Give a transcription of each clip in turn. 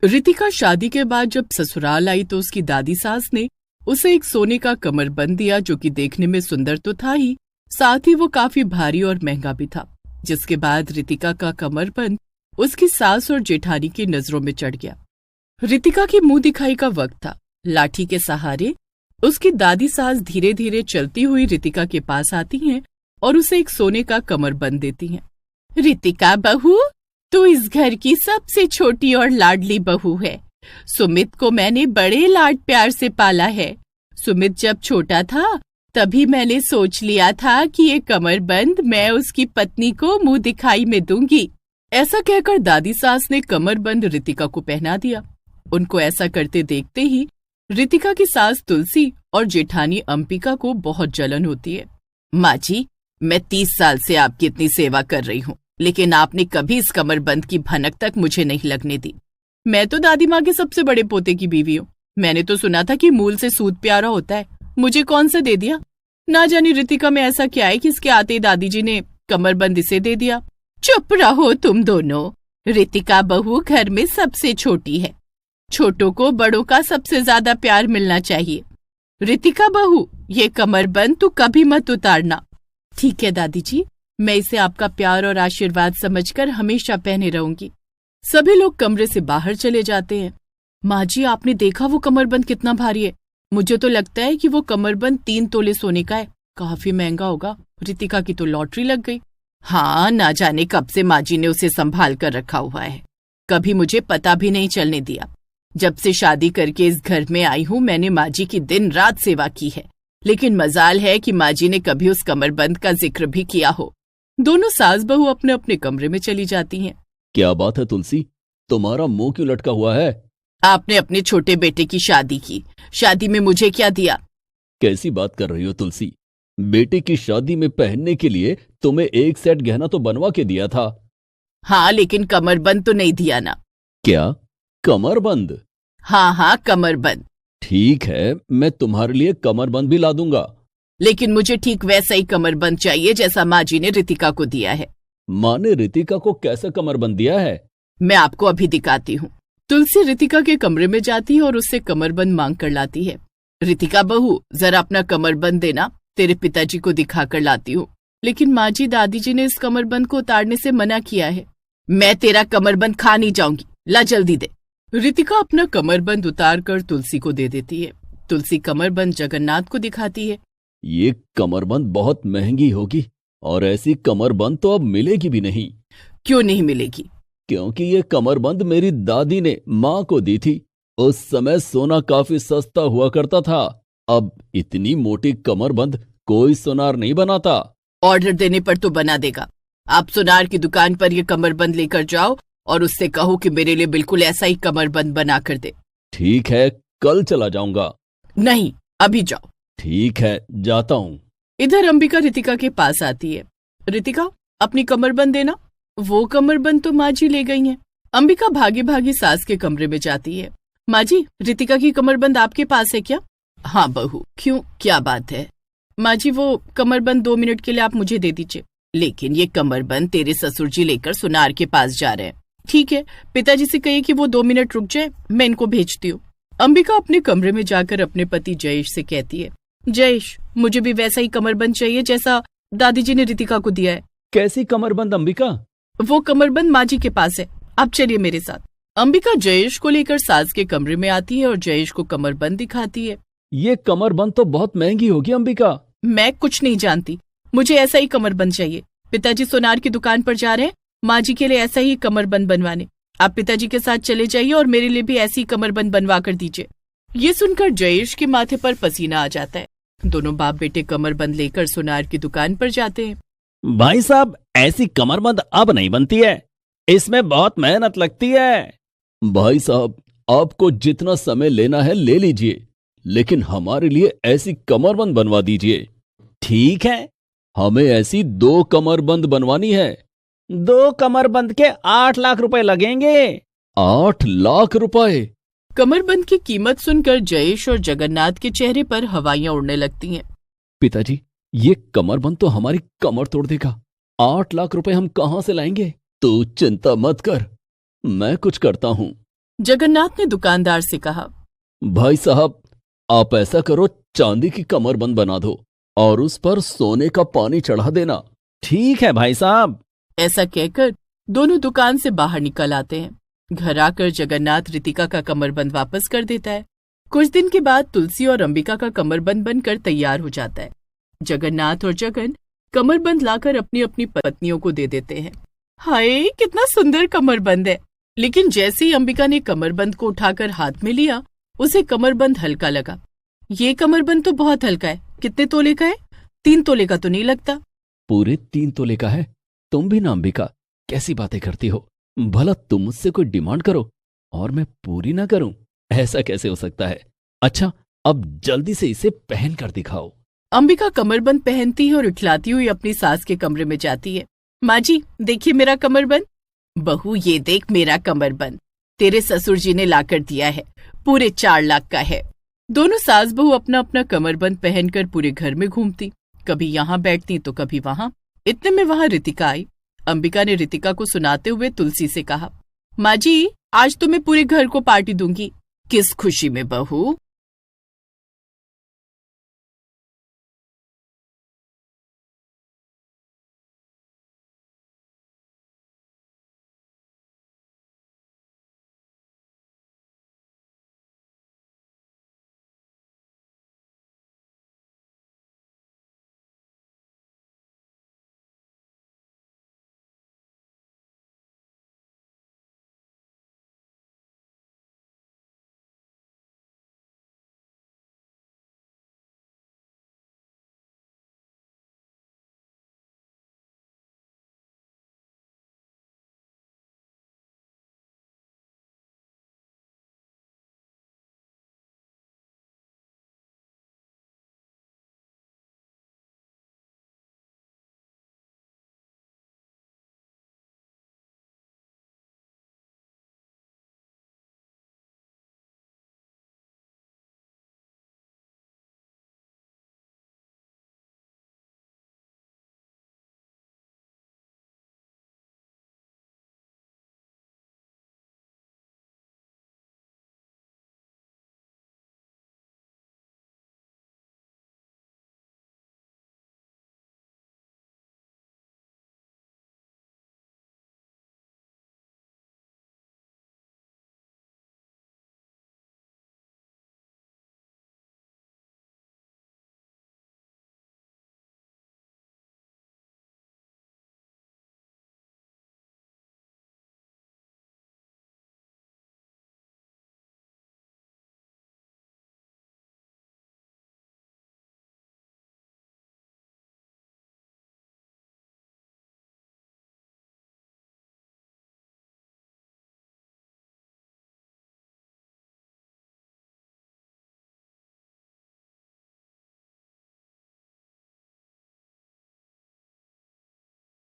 रितिका शादी के बाद जब ससुराल आई तो उसकी दादी सास ने उसे एक सोने का कमरबंद दिया, जो कि देखने में सुंदर तो था ही, साथ ही वो काफी भारी और महंगा भी था। जिसके बाद रितिका का कमरबंद उसकी सास और जेठानी की नजरों में चढ़ गया। रितिका की मुंह दिखाई का वक्त था। लाठी के सहारे उसकी दादी सास धीरे धीरे चलती हुई रितिका के पास आती हैं और उसे एक सोने का कमरबंद देती हैं। रितिका बहू, तू इस घर की सबसे छोटी और लाडली बहू है। सुमित को मैंने बड़े लाड प्यार से पाला है। सुमित जब छोटा था तभी मैंने सोच लिया था कि ये कमरबंद मैं उसकी पत्नी को मुंह दिखाई में दूंगी। ऐसा कहकर दादी सास ने कमरबंद रितिका को पहना दिया। उनको ऐसा करते देखते ही रितिका की सास तुलसी और जेठानी अंबिका को बहुत जलन होती है। माँ जी, मैं 30 साल से आपकी इतनी सेवा कर रही हूँ, लेकिन आपने कभी इस कमरबंद की भनक तक मुझे नहीं लगने दी। मैं तो दादी माँ के सबसे बड़े पोते की बीवी हूँ। मैंने तो सुना था कि मूल से सूद प्यारा होता है। मुझे कौन सा दे दिया? ना जाने रितिका में ऐसा क्या है कि इसके आते ही दादी जी ने कमरबंद इसे दे दिया। चुप रहो तुम दोनों। रितिका बहू घर में सबसे छोटी है। छोटों को बड़ों का सबसे ज्यादा प्यार मिलना चाहिए। रितिका बहू, ये कमरबंद तू कभी मत उतारना। ठीक है दादी जी, मैं इसे आपका प्यार और आशीर्वाद समझकर हमेशा पहने रहूंगी। सभी लोग कमरे से बाहर चले जाते हैं। माँ जी, आपने देखा वो कमरबंद कितना भारी है? मुझे तो लगता है कि वो कमरबंद 3 तोले सोने का है। काफी महंगा होगा। रितिका की तो लॉटरी लग गई। हाँ, ना जाने कब से माँ जी ने उसे संभाल कर रखा हुआ है। कभी मुझे पता भी नहीं चलने दिया। जब से शादी करके इस घर में आई हूँ मैंने माँ जी की दिन रात सेवा की है, लेकिन मजाल है कि माँ जी ने कभी उस कमरबंद का जिक्र भी किया हो। दोनों सास बहू अपने अपने कमरे में चली जाती हैं। क्या बात है तुलसी, तुम्हारा मुंह क्यों लटका हुआ है? आपने अपने छोटे बेटे की शादी की, शादी में मुझे क्या दिया? कैसी बात कर रही हो तुलसी? बेटे की शादी में पहनने के लिए तुम्हें एक सेट गहना तो बनवा के दिया था। हाँ, लेकिन कमरबंद तो नहीं दिया ना। क्या कमरबंद? हाँ, कमरबंद। ठीक है, मैं तुम्हारे लिए कमरबंद भी ला दूंगा, लेकिन मुझे ठीक वैसा ही कमरबंद चाहिए जैसा माँ जी ने रितिका को दिया है। माँ ने रितिका को कैसा कमरबंद दिया है? मैं आपको अभी दिखाती हूँ। तुलसी रितिका के कमरे में जाती है और उससे कमरबंद मांग कर लाती है। रितिका बहू, जरा अपना कमरबंद देना, तेरे पिताजी को दिखा कर लाती हूँ। लेकिन माँ जी, दादी जी ने इस कमरबंद को उतारने से मना किया है। मैं तेरा कमरबंद खा नहीं जाऊंगी, ला जल्दी दे। रितिका अपना कमरबंद उतार कर तुलसी को दे देती है। तुलसी कमरबंद जगन्नाथ को दिखाती है। ये कमरबंद बहुत महंगी होगी और ऐसी कमरबंद तो अब मिलेगी भी नहीं। क्यों नहीं मिलेगी? क्योंकि ये कमरबंद मेरी दादी ने माँ को दी थी। उस समय सोना काफी सस्ता हुआ करता था। अब इतनी मोटी कमरबंद कोई सुनार नहीं बनाता। ऑर्डर देने पर तो बना देगा। आप सुनार की दुकान पर ये कमरबंद लेकर जाओ और उससे कहो कि मेरे लिए बिल्कुल ऐसा ही कमरबंद बना कर दे। ठीक है, कल चला जाऊंगा। नहीं, अभी जाओ। ठीक है, जाता हूँ। इधर अंबिका रितिका के पास आती है। रितिका, अपनी कमरबंद देना। वो कमरबंद तो माँ जी ले गई हैं। अंबिका भागी भागी सास के कमरे में जाती है। माँ जी, रितिका की कमरबंद आपके पास है क्या? हाँ बहू, क्यों, क्या बात है? माँ जी, वो कमरबंद 2 मिनट के लिए आप मुझे दे दीजिए। लेकिन ये कमरबंद तेरे ससुर जी लेकर सुनार के पास जा रहे हैं। ठीक है, पिताजी से कहिए कि वो 2 मिनट रुक जाए, मैं इनको भेजती हूँ। अंबिका अपने कमरे में जाकर अपने पति जयेश से कहती है, जयेश, मुझे भी वैसा ही कमरबंद चाहिए जैसा दादी जी ने रितिका को दिया है। कैसी कमरबंद अंबिका? वो कमरबंद माँ जी के पास है, आप चलिए मेरे साथ। अंबिका जयेश को लेकर सास के कमरे में आती है और जयेश को कमरबंद दिखाती है। ये कमरबंद तो बहुत महंगी होगी अंबिका। मैं कुछ नहीं जानती, मुझे ऐसा ही कमरबंद चाहिए। पिताजी सोनार की दुकान पर जा रहे हैं माँ जी के लिए ऐसा ही कमरबंद बनवाने। आप पिताजी के साथ चले जाइए और मेरे लिए भी ऐसी कमरबंद बनवा कर दीजिए। ये सुनकर जयेश के माथे पर पसीना आ जाता है। दोनों बाप बेटे कमरबंद लेकर सोनार की दुकान पर जाते हैं। भाई साहब, ऐसी कमरबंद अब नहीं बनती है, इसमें बहुत मेहनत लगती है। भाई साहब, आपको जितना समय लेना है ले लीजिए, लेकिन हमारे लिए ऐसी कमरबंद बनवा दीजिए। ठीक है, हमें ऐसी 2 कमरबंद बनवानी है। 2 कमरबंद के 8 लाख रुपए लगेंगे। 8 लाख रुपए? कमरबंद की कीमत सुनकर जयेश और जगन्नाथ के चेहरे पर हवाइयां उड़ने लगती हैं। पिताजी, ये कमरबंद तो हमारी कमर तोड़ देगा। 8 लाख रुपए हम कहां से लाएंगे? तू चिंता मत कर, मैं कुछ करता हूं। जगन्नाथ ने दुकानदार से कहा, भाई साहब, आप ऐसा करो, चांदी की कमरबंद बना दो और उस पर सोने का पानी चढ़ा देना। ठीक है भाई साहब। ऐसा कहकर दोनों दुकान से बाहर निकल आते हैं। घर आकर जगन्नाथ रितिका का कमरबंद वापस कर देता है। कुछ दिन के बाद तुलसी और अंबिका का कमरबंद बनकर तैयार हो जाता है। जगन्नाथ और जगन कमरबंद लाकर अपनी अपनी पत्नियों को दे देते हैं। हाय, कितना सुंदर कमरबंद है। लेकिन जैसे ही अंबिका ने कमरबंद को उठाकर हाथ में लिया, उसे कमरबंद हल्का लगा। ये कमरबंद तो बहुत हल्का है। कितने तोले का है? 3 तोले का तो नहीं लगता। पूरे 3 तोले का है। तुम भी ना अंबिका, कैसी बातें करती हो। भला तुम मुझसे कोई डिमांड करो और मैं पूरी ना करूं? ऐसा कैसे हो सकता है? अच्छा, अब जल्दी से इसे पहन कर दिखाओ। अंबिका कमरबंद पहनती है और इठलाती हुई अपनी सास के कमरे में जाती है। माँ जी, देखिए मेरा कमरबंद। बहू, ये देख मेरा कमरबंद, तेरे ससुर जी ने लाकर दिया है, पूरे 4 लाख का है। दोनों सास बहू अपना अपना कमरबंद पहनकर पूरे घर में घूमती, कभी यहाँ बैठती तो कभी वहां। इतने में वहां रितिका आई। अंबिका ने रितिका को सुनाते हुए तुलसी से कहा, माँ जी, आज तो मैं पूरे घर को पार्टी दूंगी। किस खुशी में बहू?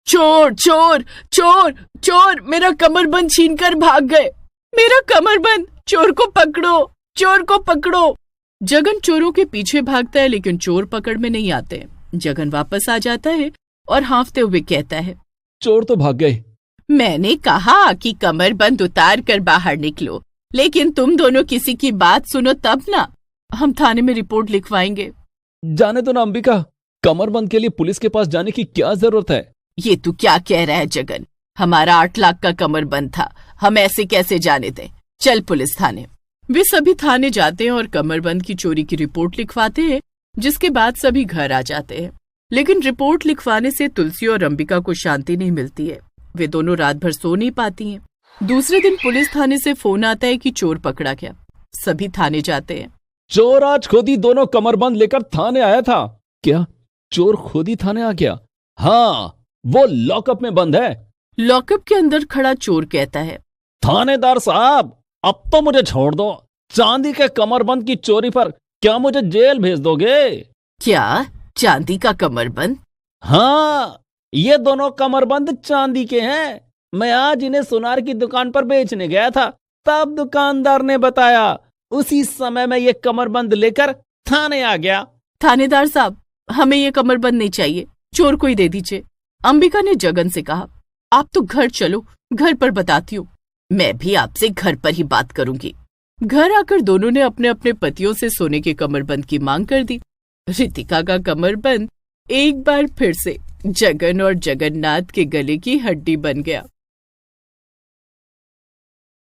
चोर चोर चोर चोर, मेरा कमरबंद छीनकर भाग गए। मेरा कमरबंद, चोर को पकड़ो, चोर को पकड़ो। जगन चोरों के पीछे भागता है, लेकिन चोर पकड़ में नहीं आते। जगन वापस आ जाता है और हांफते हुए कहता है, चोर तो भाग गए। मैंने कहा कि कमरबंद उतार कर बाहर निकलो, लेकिन तुम दोनों किसी की बात सुनो तब ना। हम थाने में रिपोर्ट लिखवाएंगे। जाने दो ना अंबिका, कमरबंद के लिए पुलिस के पास जाने की क्या जरूरत है? ये तू क्या कह रहा है जगन? हमारा 8 लाख का कमरबंद था, हम ऐसे कैसे जाने दें? चल पुलिस थाने। वे सभी थाने जाते हैं और कमरबंद की चोरी की रिपोर्ट लिखवाते हैं, जिसके बाद सभी घर आ जाते हैं। लेकिन रिपोर्ट लिखवाने से तुलसी और अंबिका को शांति नहीं मिलती है। वे दोनों रात भर सो नहीं पाती हैं। दूसरे दिन पुलिस थाने से फोन आता है कि चोर पकड़ा गया। सभी थाने जाते हैं। चोर आज खुद ही दोनों कमरबंद लेकर थाने आया था। क्या चोर खुद ही थाने आ गया? हाँ, वो लॉकअप में बंद है। लॉकअप के अंदर खड़ा चोर कहता है, थानेदार साहब, अब तो मुझे छोड़ दो। चांदी के कमरबंद की चोरी पर क्या मुझे जेल भेज दोगे? क्या चांदी का कमरबंद? हाँ, ये दोनों कमरबंद चांदी के हैं। मैं आज इन्हें सुनार की दुकान पर बेचने गया था, तब दुकानदार ने बताया। उसी समय में ये कमरबंद लेकर थाने आ गया। थानेदार साहब, हमें ये कमरबंद नहीं चाहिए, चोर को ही दे दीजिए। अंबिका ने जगन से कहा, आप तो घर चलो, घर पर बताती हूँ। मैं भी आपसे घर पर ही बात करूंगी। घर आकर दोनों ने अपने अपने पतियों से सोने के कमरबंद की मांग कर दी। रितिका का कमरबंद एक बार फिर से जगन और जगन्नाथ के गले की हड्डी बन गया।